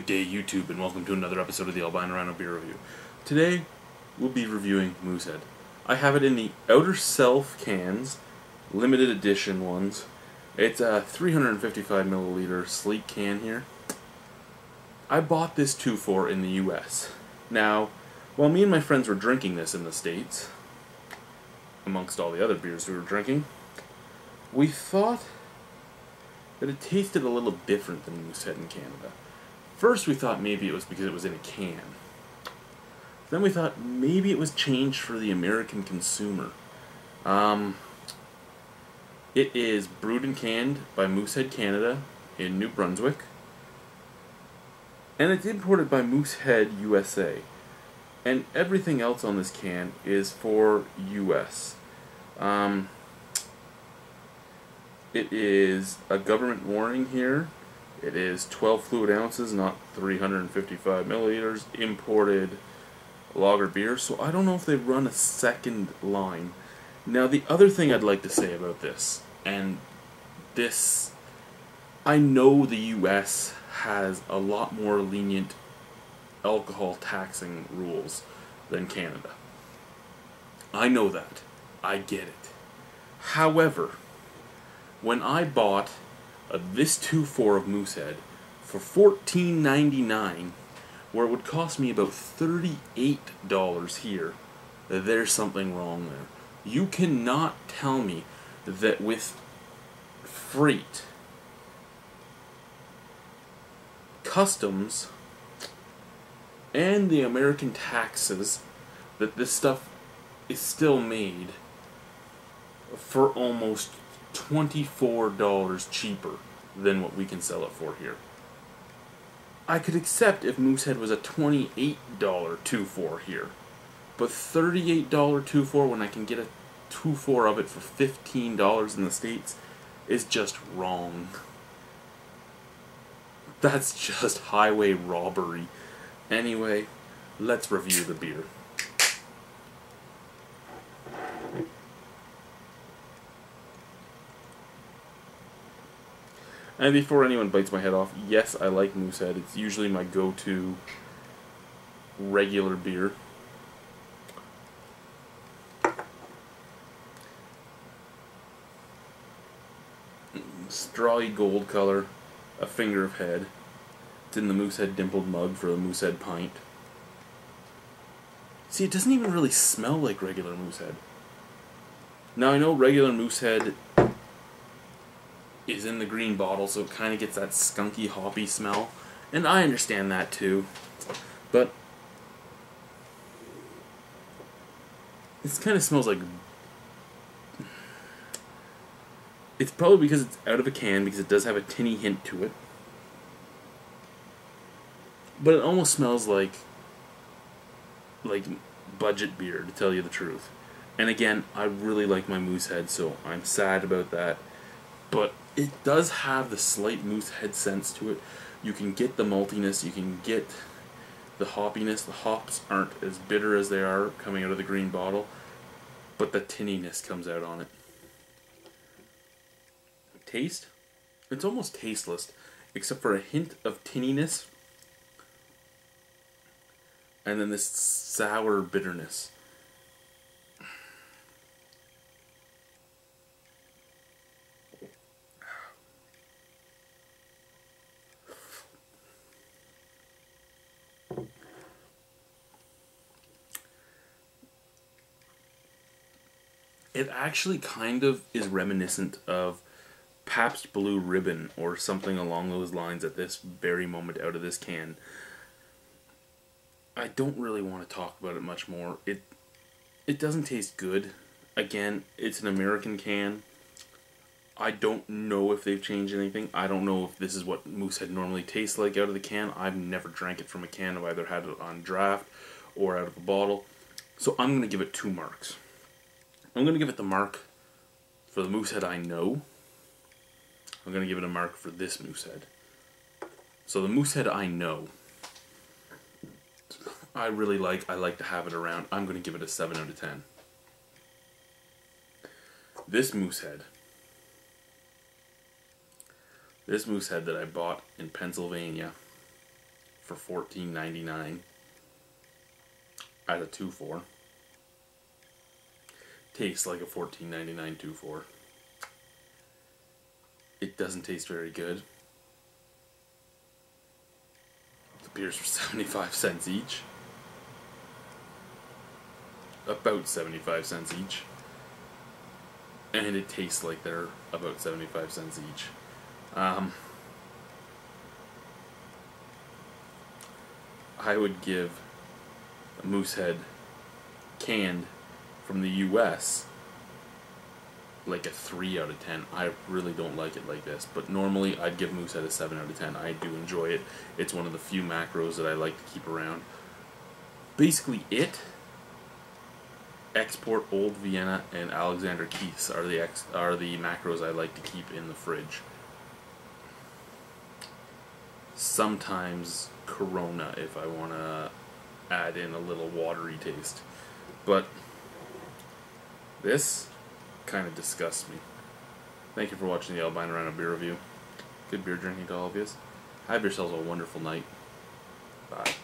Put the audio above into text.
Good day, YouTube, and welcome to another episode of the Albino Rhino Beer Review. Today, we'll be reviewing Moosehead. I have it in the outer self cans, limited edition ones. It's a 355 milliliter sleek can here. I bought this 2-4 in the US. Now, while me and my friends were drinking this in the States, amongst all the other beers we were drinking, we thought that it tasted a little different than Moosehead in Canada. First we thought maybe it was because it was in a can. Then we thought maybe it was changed for the American consumer. It is brewed and canned by Moosehead Canada in New Brunswick. And it's imported by Moosehead USA. And everything else on this can is for US. It is a government warning here. It is 12 fluid ounces, not 355 milliliters, imported lager beer, so I don't know if they run a second line. Now, the other thing I'd like to say about this, and this, I know the US has a lot more lenient alcohol taxing rules than Canada. I know that. I get it. However, when I bought this 2-4 of Moosehead for $14.99, where it would cost me about $38 here, there's something wrong there. You cannot tell me that with freight, customs, and the American taxes, that this stuff is still made for almost $24 cheaper than what we can sell it for here. I could accept if Moosehead was a $28 2-4 here, but $38 2-4 when I can get a 2-4 of it for $15 in the States is just wrong. That's just highway robbery. Anyway, let's review the beer. And before anyone bites my head off, yes, I like Moosehead. It's usually my go-to regular beer. Strawy gold color, a finger of head. It's in the Moosehead dimpled mug for the Moosehead pint. See, it doesn't even really smell like regular Moosehead. Now, I know regular Moosehead is in the green bottle, so it kind of gets that skunky, hoppy smell, and I understand that too, but this kind of smells like, it's probably because it's out of a can, because it does have a tinny hint to it, but it almost smells like budget beer, to tell you the truth. And again, I really like my Moosehead, so I'm sad about that, but it does have the slight Moosehead sense to it. You can get the maltiness, you can get the hoppiness. The hops aren't as bitter as they are coming out of the green bottle, but the tinniness comes out on it. Taste? It's almost tasteless, except for a hint of tinniness, and then this sour bitterness. It actually kind of is reminiscent of Pabst Blue Ribbon or something along those lines at this very moment out of this can. I don't really want to talk about it much more. It doesn't taste good. Again, it's an American can. I don't know if they've changed anything. I don't know if this is what Moosehead normally tastes like out of the can. I've never drank it from a can. I've either had it on draft or out of a bottle. So I'm going to give it 2 marks. I'm going to give it the mark for the Moosehead I know. I'm going to give it a mark for this Moosehead. So the Moosehead I know, I really like. I like to have it around. I'm going to give it a 7 out of 10. This Moosehead This Moosehead that I bought in Pennsylvania for $14.99 at a 2-4. Tastes like a $14.99 2-4. It doesn't taste very good. The beers are 75 cents each. About 75 cents each. And it tastes like they're about 75 cents each. I would give a Moosehead canned from the US like a 3 out of 10. I really don't like it like this, but normally I'd give Moosehead a 7 out of 10. I do enjoy it. It's one of the few macros that I like to keep around. Basically it, Export, Old Vienna, and Alexander Keith's are the macros I like to keep in the fridge. Sometimes Corona if I want to add in a little watery taste. But this kind of disgusts me. Thank you for watching the Albino Rhino beer review. Good beer drinking to all of you. Have yourselves a wonderful night. Bye.